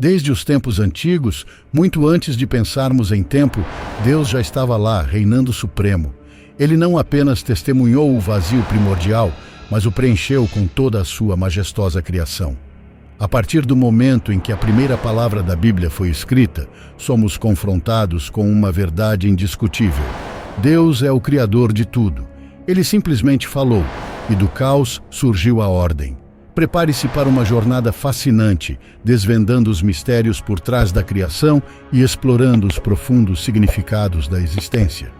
Desde os tempos antigos, muito antes de pensarmos em tempo, Deus já estava lá, reinando supremo. Ele não apenas testemunhou o vazio primordial, mas o preencheu com toda a sua majestosa criação. A partir do momento em que a primeira palavra da Bíblia foi escrita, somos confrontados com uma verdade indiscutível. Deus é o Criador de tudo. Ele simplesmente falou, e do caos surgiu a ordem. Prepare-se para uma jornada fascinante, desvendando os mistérios por trás da criação e explorando os profundos significados da existência.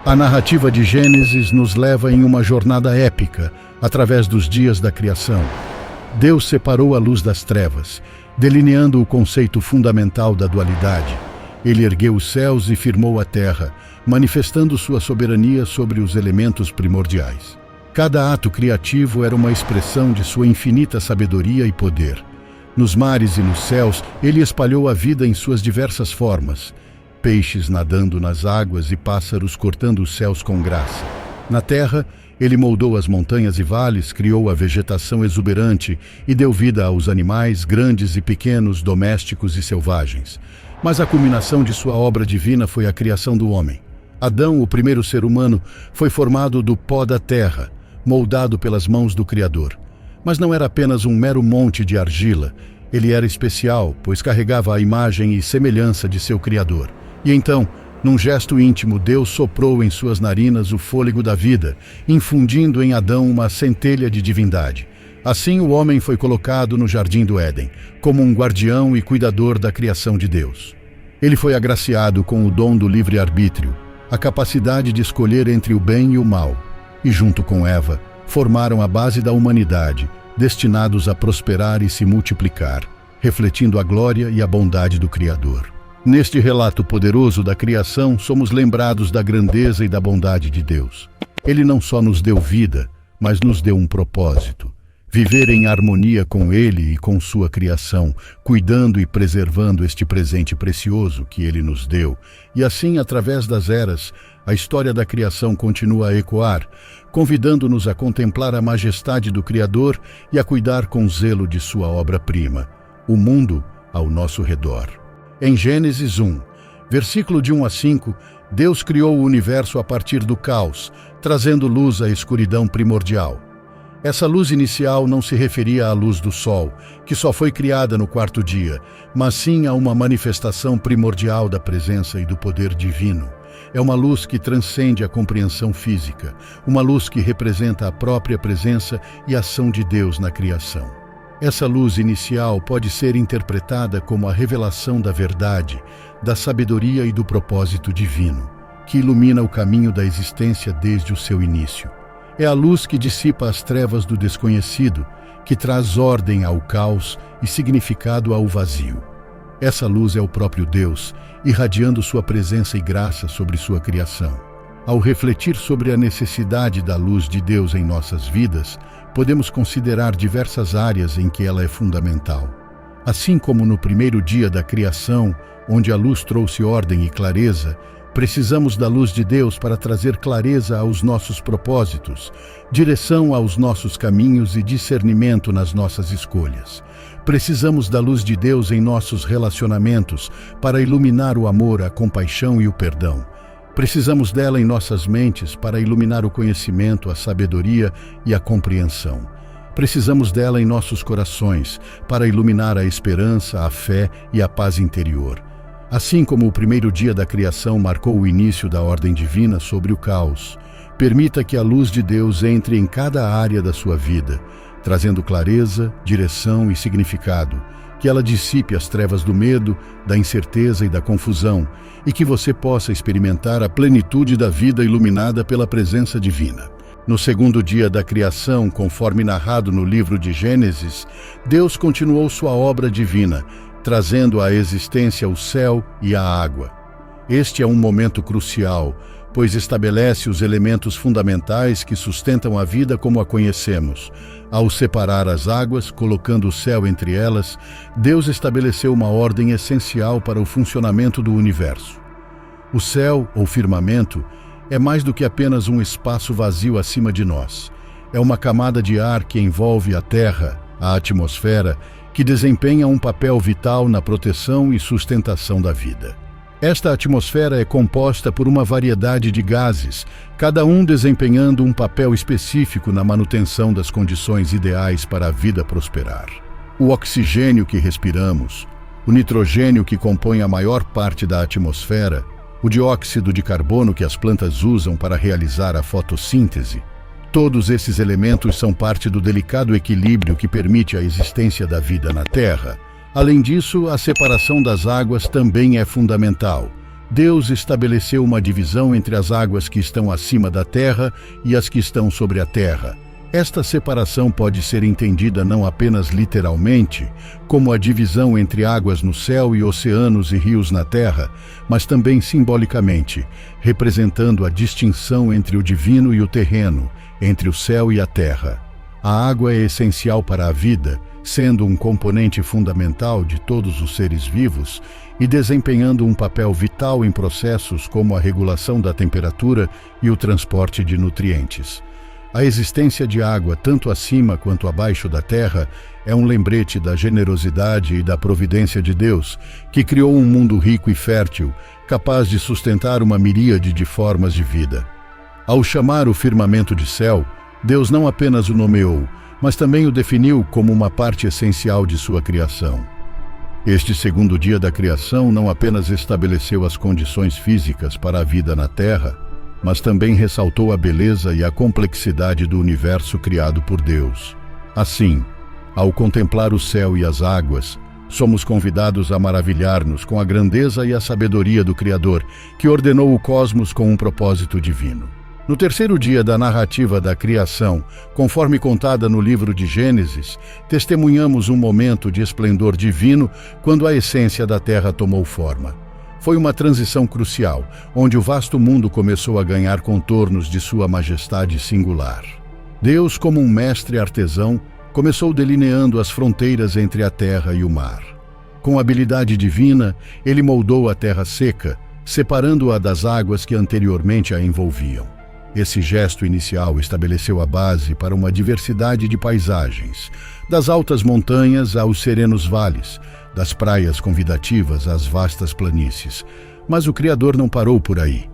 A narrativa de Gênesis nos leva em uma jornada épica, através dos dias da criação. Deus separou a luz das trevas, delineando o conceito fundamental da dualidade. Ele ergueu os céus e firmou a terra, manifestando sua soberania sobre os elementos primordiais. Cada ato criativo era uma expressão de sua infinita sabedoria e poder. Nos mares e nos céus, ele espalhou a vida em suas diversas formas. Peixes nadando nas águas e pássaros cortando os céus com graça. Na terra, ele moldou as montanhas e vales, criou a vegetação exuberante e deu vida aos animais grandes e pequenos, domésticos e selvagens. Mas a culminação de sua obra divina foi a criação do homem. Adão, o primeiro ser humano, foi formado do pó da terra, moldado pelas mãos do Criador. Mas não era apenas um mero monte de argila. Ele era especial, pois carregava a imagem e semelhança de seu Criador. E então, num gesto íntimo, Deus soprou em suas narinas o fôlego da vida, infundindo em Adão uma centelha de divindade. Assim, o homem foi colocado no Jardim do Éden, como um guardião e cuidador da criação de Deus. Ele foi agraciado com o dom do livre-arbítrio, a capacidade de escolher entre o bem e o mal. E junto com Eva, formaram a base da humanidade, destinados a prosperar e se multiplicar, refletindo a glória e a bondade do Criador. Neste relato poderoso da criação, somos lembrados da grandeza e da bondade de Deus. Ele não só nos deu vida, mas nos deu um propósito. Viver em harmonia com Ele e com sua criação, cuidando e preservando este presente precioso que Ele nos deu. E assim, através das eras, a história da criação continua a ecoar, convidando-nos a contemplar a majestade do Criador e a cuidar com zelo de sua obra-prima, o mundo ao nosso redor. Em Gênesis 1, versículo de 1 a 5, Deus criou o universo a partir do caos, trazendo luz à escuridão primordial. Essa luz inicial não se referia à luz do sol, que só foi criada no quarto dia, mas sim a uma manifestação primordial da presença e do poder divino. É uma luz que transcende a compreensão física, uma luz que representa a própria presença e ação de Deus na criação. Essa luz inicial pode ser interpretada como a revelação da verdade, da sabedoria e do propósito divino, que ilumina o caminho da existência desde o seu início. É a luz que dissipa as trevas do desconhecido, que traz ordem ao caos e significado ao vazio. Essa luz é o próprio Deus, irradiando sua presença e graça sobre sua criação. Ao refletir sobre a necessidade da luz de Deus em nossas vidas, podemos considerar diversas áreas em que ela é fundamental. Assim como no primeiro dia da criação, onde a luz trouxe ordem e clareza, precisamos da luz de Deus para trazer clareza aos nossos propósitos, direção aos nossos caminhos e discernimento nas nossas escolhas. Precisamos da luz de Deus em nossos relacionamentos para iluminar o amor, a compaixão e o perdão. Precisamos dela em nossas mentes para iluminar o conhecimento, a sabedoria e a compreensão. Precisamos dela em nossos corações para iluminar a esperança, a fé e a paz interior. Assim como o primeiro dia da criação marcou o início da ordem divina sobre o caos, permita que a luz de Deus entre em cada área da sua vida, trazendo clareza, direção e significado, que ela dissipe as trevas do medo, da incerteza e da confusão, e que você possa experimentar a plenitude da vida iluminada pela presença divina. No segundo dia da criação, conforme narrado no livro de Gênesis, Deus continuou sua obra divina, trazendo à existência o céu e a água. Este é um momento crucial, pois estabelece os elementos fundamentais que sustentam a vida como a conhecemos. Ao separar as águas, colocando o céu entre elas, Deus estabeleceu uma ordem essencial para o funcionamento do universo. O céu, ou firmamento, é mais do que apenas um espaço vazio acima de nós. É uma camada de ar que envolve a terra, a atmosfera que desempenha um papel vital na proteção e sustentação da vida. Esta atmosfera é composta por uma variedade de gases, cada um desempenhando um papel específico na manutenção das condições ideais para a vida prosperar. O oxigênio que respiramos, o nitrogênio que compõe a maior parte da atmosfera, o dióxido de carbono que as plantas usam para realizar a fotossíntese, todos esses elementos são parte do delicado equilíbrio que permite a existência da vida na Terra. Além disso, a separação das águas também é fundamental. Deus estabeleceu uma divisão entre as águas que estão acima da terra e as que estão sobre a terra. Esta separação pode ser entendida não apenas literalmente, como a divisão entre águas no céu e oceanos e rios na terra, mas também simbolicamente, representando a distinção entre o divino e o terreno, entre o céu e a terra. A água é essencial para a vida, sendo um componente fundamental de todos os seres vivos e desempenhando um papel vital em processos como a regulação da temperatura e o transporte de nutrientes. A existência de água, tanto acima quanto abaixo da terra, é um lembrete da generosidade e da providência de Deus, que criou um mundo rico e fértil, capaz de sustentar uma miríade de formas de vida. Ao chamar o firmamento de céu, Deus não apenas o nomeou, mas também o definiu como uma parte essencial de sua criação. Este segundo dia da criação não apenas estabeleceu as condições físicas para a vida na Terra, mas também ressaltou a beleza e a complexidade do universo criado por Deus. Assim, ao contemplar o céu e as águas, somos convidados a maravilhar-nos com a grandeza e a sabedoria do Criador, que ordenou o cosmos com um propósito divino. No terceiro dia da narrativa da criação, conforme contada no livro de Gênesis, testemunhamos um momento de esplendor divino quando a essência da Terra tomou forma. Foi uma transição crucial, onde o vasto mundo começou a ganhar contornos de sua majestade singular. Deus, como um mestre artesão, começou delineando as fronteiras entre a terra e o mar. Com habilidade divina, ele moldou a terra seca, separando-a das águas que anteriormente a envolviam. Esse gesto inicial estabeleceu a base para uma diversidade de paisagens, das altas montanhas aos serenos vales, das praias convidativas às vastas planícies. Mas o Criador não parou por aí.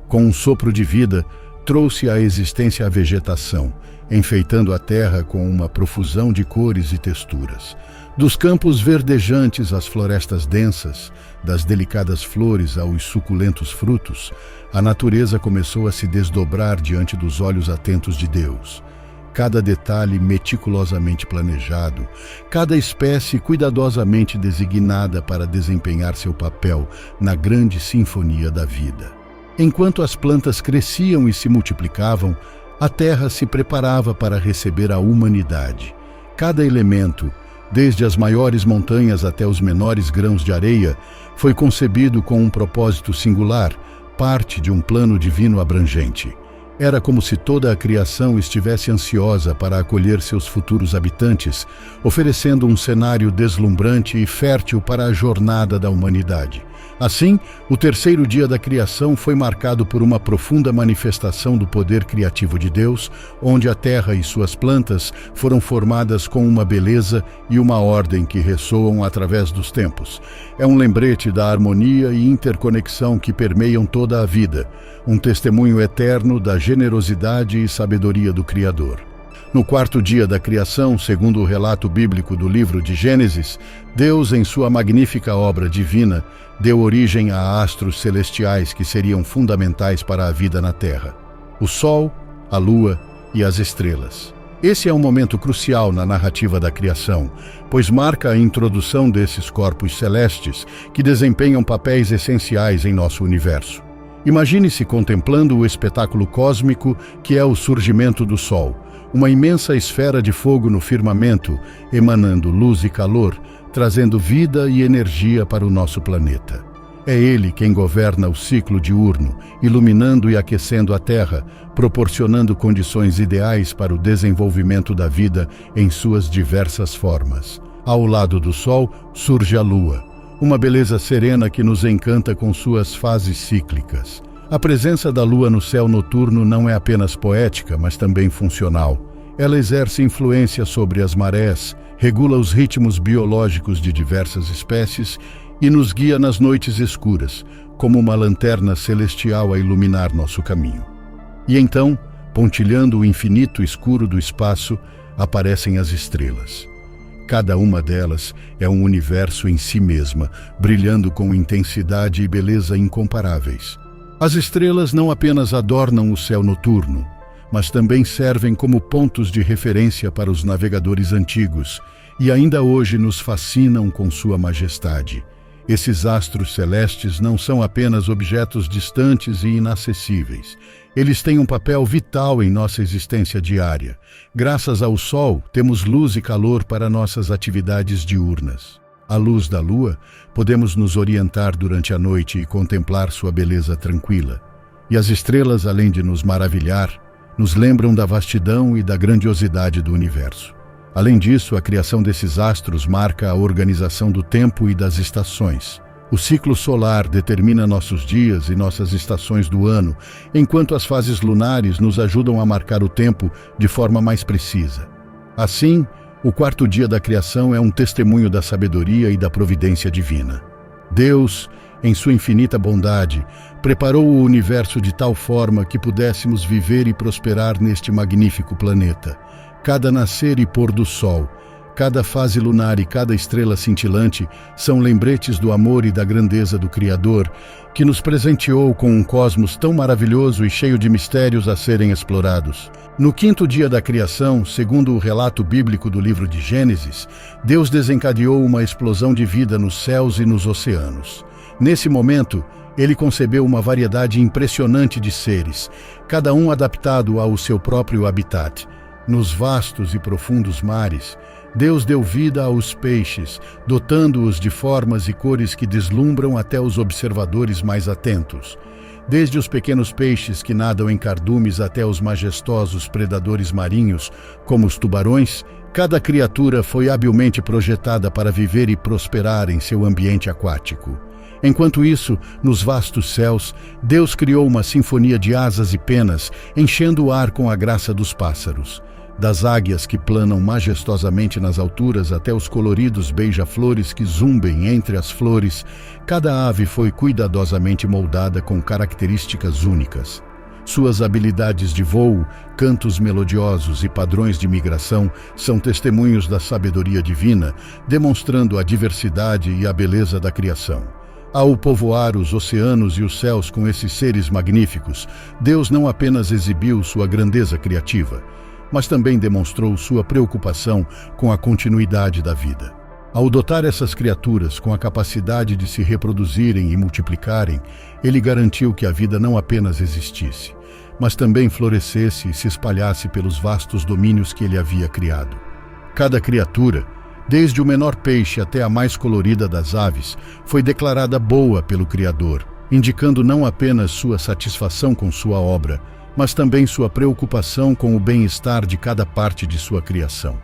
Com um sopro de vida, trouxe à existência a vegetação, enfeitando a terra com uma profusão de cores e texturas. Dos campos verdejantes às florestas densas, das delicadas flores aos suculentos frutos, a natureza começou a se desdobrar diante dos olhos atentos de Deus. Cada detalhe meticulosamente planejado, cada espécie cuidadosamente designada para desempenhar seu papel na grande sinfonia da vida. Enquanto as plantas cresciam e se multiplicavam, a terra se preparava para receber a humanidade. Cada elemento, desde as maiores montanhas até os menores grãos de areia, foi concebido com um propósito singular, parte de um plano divino abrangente. Era como se toda a criação estivesse ansiosa para acolher seus futuros habitantes, oferecendo um cenário deslumbrante e fértil para a jornada da humanidade. Assim, o terceiro dia da criação foi marcado por uma profunda manifestação do poder criativo de Deus, onde a terra e suas plantas foram formadas com uma beleza e uma ordem que ressoam através dos tempos. É um lembrete da harmonia e interconexão que permeiam toda a vida, um testemunho eterno da generosidade e sabedoria do Criador. No quarto dia da criação, segundo o relato bíblico do livro de Gênesis, Deus, em sua magnífica obra divina, deu origem a astros celestiais que seriam fundamentais para a vida na Terra: o Sol, a Lua e as estrelas. Esse é um momento crucial na narrativa da criação, pois marca a introdução desses corpos celestes que desempenham papéis essenciais em nosso universo. Imagine-se contemplando o espetáculo cósmico que é o surgimento do Sol, uma imensa esfera de fogo no firmamento, emanando luz e calor, trazendo vida e energia para o nosso planeta. É ele quem governa o ciclo diurno, iluminando e aquecendo a Terra, proporcionando condições ideais para o desenvolvimento da vida em suas diversas formas. Ao lado do Sol surge a Lua, uma beleza serena que nos encanta com suas fases cíclicas. A presença da Lua no céu noturno não é apenas poética, mas também funcional. Ela exerce influência sobre as marés, regula os ritmos biológicos de diversas espécies e nos guia nas noites escuras, como uma lanterna celestial a iluminar nosso caminho. E então, pontilhando o infinito escuro do espaço, aparecem as estrelas. Cada uma delas é um universo em si mesma, brilhando com intensidade e beleza incomparáveis. As estrelas não apenas adornam o céu noturno, mas também servem como pontos de referência para os navegadores antigos e ainda hoje nos fascinam com sua majestade. Esses astros celestes não são apenas objetos distantes e inacessíveis. Eles têm um papel vital em nossa existência diária. Graças ao Sol, temos luz e calor para nossas atividades diurnas. À luz da Lua, podemos nos orientar durante a noite e contemplar sua beleza tranquila. E as estrelas, além de nos maravilhar, nos lembram da vastidão e da grandiosidade do universo. Além disso, a criação desses astros marca a organização do tempo e das estações. O ciclo solar determina nossos dias e nossas estações do ano, enquanto as fases lunares nos ajudam a marcar o tempo de forma mais precisa. Assim, o quarto dia da criação é um testemunho da sabedoria e da providência divina. Deus, em sua infinita bondade, preparou o universo de tal forma que pudéssemos viver e prosperar neste magnífico planeta. Cada nascer e pôr do sol, cada fase lunar e cada estrela cintilante são lembretes do amor e da grandeza do Criador, que nos presenteou com um cosmos tão maravilhoso e cheio de mistérios a serem explorados. No quinto dia da criação, segundo o relato bíblico do livro de Gênesis, Deus desencadeou uma explosão de vida nos céus e nos oceanos. Nesse momento, Ele concebeu uma variedade impressionante de seres, cada um adaptado ao seu próprio habitat. Nos vastos e profundos mares, Deus deu vida aos peixes, dotando-os de formas e cores que deslumbram até os observadores mais atentos. Desde os pequenos peixes que nadam em cardumes até os majestosos predadores marinhos, como os tubarões, cada criatura foi habilmente projetada para viver e prosperar em seu ambiente aquático. Enquanto isso, nos vastos céus, Deus criou uma sinfonia de asas e penas, enchendo o ar com a graça dos pássaros. Das águias que planam majestosamente nas alturas até os coloridos beija-flores que zumbem entre as flores, cada ave foi cuidadosamente moldada com características únicas. Suas habilidades de voo, cantos melodiosos e padrões de migração são testemunhos da sabedoria divina, demonstrando a diversidade e a beleza da criação. Ao povoar os oceanos e os céus com esses seres magníficos, Deus não apenas exibiu sua grandeza criativa, mas também demonstrou sua preocupação com a continuidade da vida. Ao dotar essas criaturas com a capacidade de se reproduzirem e multiplicarem, Ele garantiu que a vida não apenas existisse, mas também florescesse e se espalhasse pelos vastos domínios que Ele havia criado. Cada criatura, desde o menor peixe até a mais colorida das aves, foi declarada boa pelo Criador, indicando não apenas sua satisfação com sua obra, mas também sua preocupação com o bem-estar de cada parte de sua criação.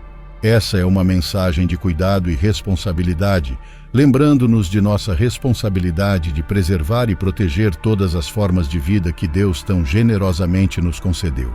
Essa é uma mensagem de cuidado e responsabilidade, lembrando-nos de nossa responsabilidade de preservar e proteger todas as formas de vida que Deus tão generosamente nos concedeu.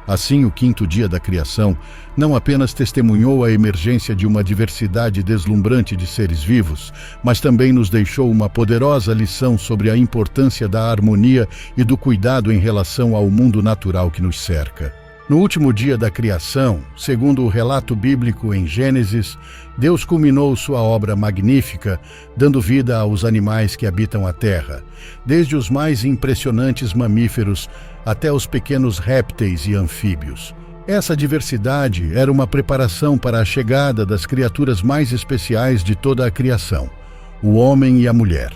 Assim, o quinto dia da criação não apenas testemunhou a emergência de uma diversidade deslumbrante de seres vivos, mas também nos deixou uma poderosa lição sobre a importância da harmonia e do cuidado em relação ao mundo natural que nos cerca. No último dia da criação, segundo o relato bíblico em Gênesis, Deus culminou sua obra magnífica, dando vida aos animais que habitam a terra, desde os mais impressionantes mamíferos até os pequenos répteis e anfíbios. Essa diversidade era uma preparação para a chegada das criaturas mais especiais de toda a criação, o homem e a mulher.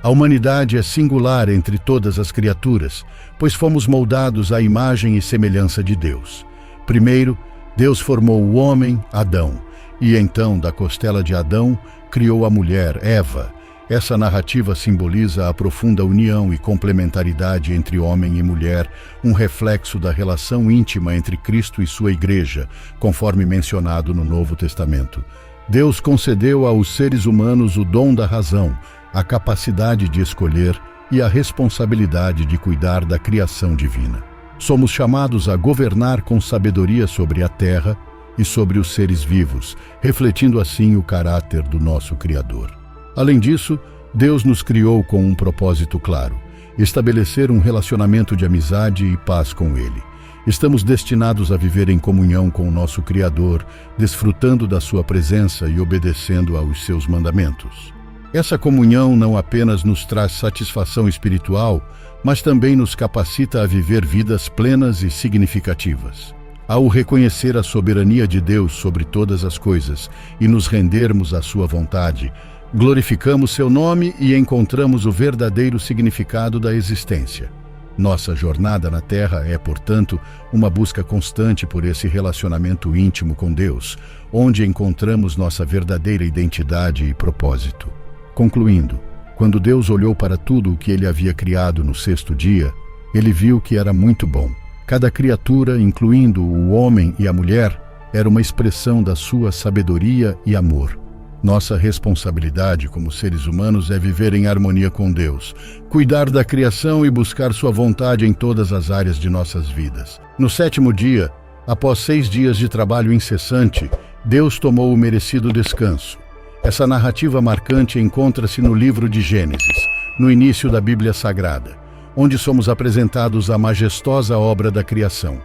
A humanidade é singular entre todas as criaturas, pois fomos moldados à imagem e semelhança de Deus. Primeiro, Deus formou o homem, Adão, e então, da costela de Adão, criou a mulher, Eva. Essa narrativa simboliza a profunda união e complementaridade entre homem e mulher, um reflexo da relação íntima entre Cristo e sua Igreja, conforme mencionado no Novo Testamento. Deus concedeu aos seres humanos o dom da razão, a capacidade de escolher e a responsabilidade de cuidar da criação divina. Somos chamados a governar com sabedoria sobre a terra e sobre os seres vivos, refletindo assim o caráter do nosso Criador. Além disso, Deus nos criou com um propósito claro: estabelecer um relacionamento de amizade e paz com Ele. Estamos destinados a viver em comunhão com o nosso Criador, desfrutando da sua presença e obedecendo aos seus mandamentos. Essa comunhão não apenas nos traz satisfação espiritual, mas também nos capacita a viver vidas plenas e significativas. Ao reconhecer a soberania de Deus sobre todas as coisas e nos rendermos à sua vontade, glorificamos seu nome e encontramos o verdadeiro significado da existência. Nossa jornada na Terra é, portanto, uma busca constante por esse relacionamento íntimo com Deus, onde encontramos nossa verdadeira identidade e propósito. Concluindo, quando Deus olhou para tudo o que Ele havia criado no sexto dia, Ele viu que era muito bom. Cada criatura, incluindo o homem e a mulher, era uma expressão da sua sabedoria e amor. Nossa responsabilidade como seres humanos é viver em harmonia com Deus, cuidar da criação e buscar sua vontade em todas as áreas de nossas vidas. No sétimo dia, após 6 dias de trabalho incessante, Deus tomou o merecido descanso. Essa narrativa marcante encontra-se no livro de Gênesis, no início da Bíblia Sagrada, onde somos apresentados à majestosa obra da criação.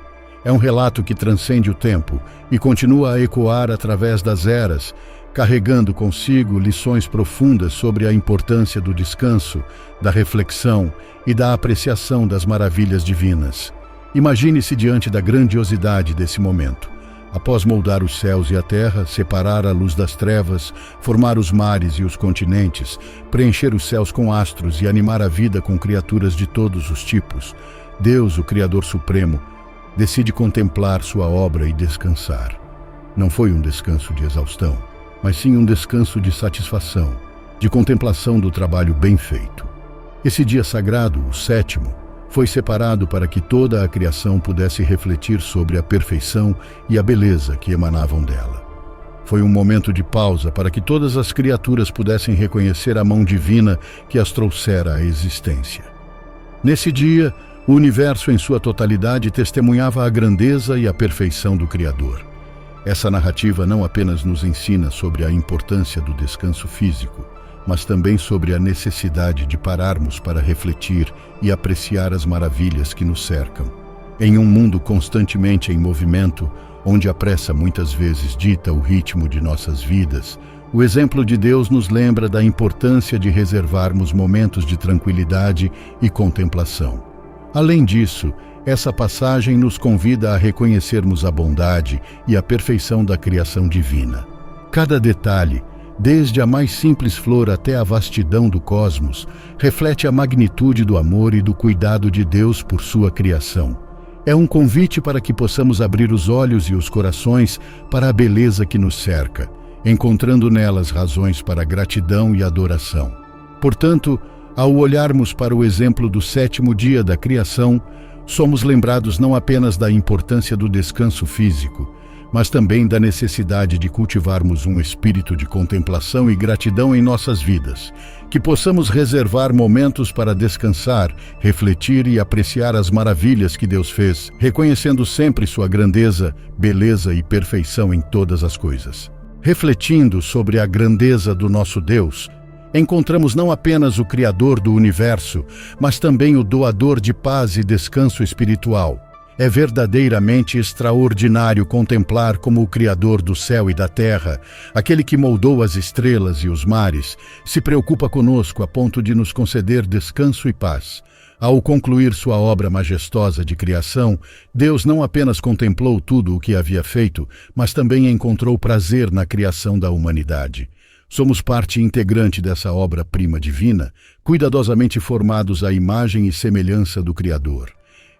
É um relato que transcende o tempo e continua a ecoar através das eras, carregando consigo lições profundas sobre a importância do descanso, da reflexão e da apreciação das maravilhas divinas. Imagine-se diante da grandiosidade desse momento. Após moldar os céus e a terra, separar a luz das trevas, formar os mares e os continentes, preencher os céus com astros e animar a vida com criaturas de todos os tipos, Deus, o Criador Supremo, decide contemplar sua obra e descansar. Não foi um descanso de exaustão, mas sim um descanso de satisfação, de contemplação do trabalho bem feito. Esse dia sagrado, o sétimo, foi separado para que toda a criação pudesse refletir sobre a perfeição e a beleza que emanavam dela. Foi um momento de pausa para que todas as criaturas pudessem reconhecer a mão divina que as trouxera à existência. Nesse dia, o universo em sua totalidade testemunhava a grandeza e a perfeição do Criador. Essa narrativa não apenas nos ensina sobre a importância do descanso físico, mas também sobre a necessidade de pararmos para refletir e apreciar as maravilhas que nos cercam. Em um mundo constantemente em movimento, onde a pressa muitas vezes dita o ritmo de nossas vidas, o exemplo de Deus nos lembra da importância de reservarmos momentos de tranquilidade e contemplação. Além disso, essa passagem nos convida a reconhecermos a bondade e a perfeição da criação divina. Cada detalhe, desde a mais simples flor até a vastidão do cosmos, reflete a magnitude do amor e do cuidado de Deus por sua criação. É um convite para que possamos abrir os olhos e os corações para a beleza que nos cerca, encontrando nelas razões para gratidão e adoração. Portanto, ao olharmos para o exemplo do sétimo dia da criação, somos lembrados não apenas da importância do descanso físico, mas também da necessidade de cultivarmos um espírito de contemplação e gratidão em nossas vidas, que possamos reservar momentos para descansar, refletir e apreciar as maravilhas que Deus fez, reconhecendo sempre sua grandeza, beleza e perfeição em todas as coisas. Refletindo sobre a grandeza do nosso Deus, encontramos não apenas o Criador do universo, mas também o doador de paz e descanso espiritual. É verdadeiramente extraordinário contemplar como o Criador do céu e da terra, aquele que moldou as estrelas e os mares, se preocupa conosco a ponto de nos conceder descanso e paz. Ao concluir sua obra majestosa de criação, Deus não apenas contemplou tudo o que havia feito, mas também encontrou prazer na criação da humanidade. Somos parte integrante dessa obra-prima divina, cuidadosamente formados à imagem e semelhança do Criador.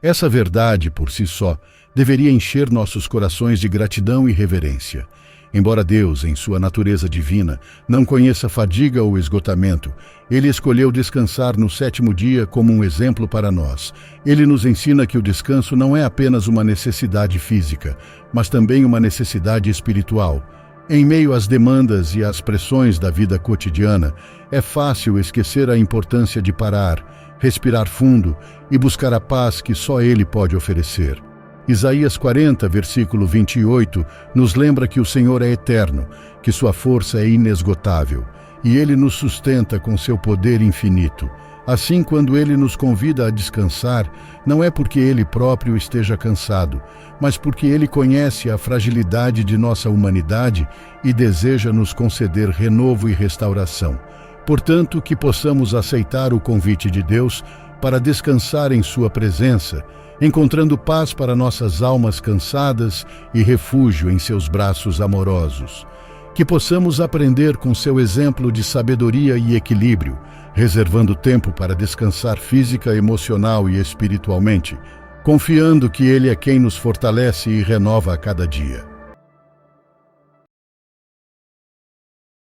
Essa verdade, por si só, deveria encher nossos corações de gratidão e reverência. Embora Deus, em sua natureza divina, não conheça fadiga ou esgotamento, Ele escolheu descansar no sétimo dia como um exemplo para nós. Ele nos ensina que o descanso não é apenas uma necessidade física, mas também uma necessidade espiritual. Em meio às demandas e às pressões da vida cotidiana, é fácil esquecer a importância de parar, respirar fundo e buscar a paz que só Ele pode oferecer. Isaías 40, versículo 28, nos lembra que o Senhor é eterno, que sua força é inesgotável, e Ele nos sustenta com seu poder infinito. Assim, quando Ele nos convida a descansar, não é porque Ele próprio esteja cansado, mas porque Ele conhece a fragilidade de nossa humanidade e deseja nos conceder renovo e restauração. Portanto, que possamos aceitar o convite de Deus para descansar em sua presença, encontrando paz para nossas almas cansadas e refúgio em seus braços amorosos. Que possamos aprender com seu exemplo de sabedoria e equilíbrio, reservando tempo para descansar física, emocional e espiritualmente, confiando que Ele é quem nos fortalece e renova a cada dia.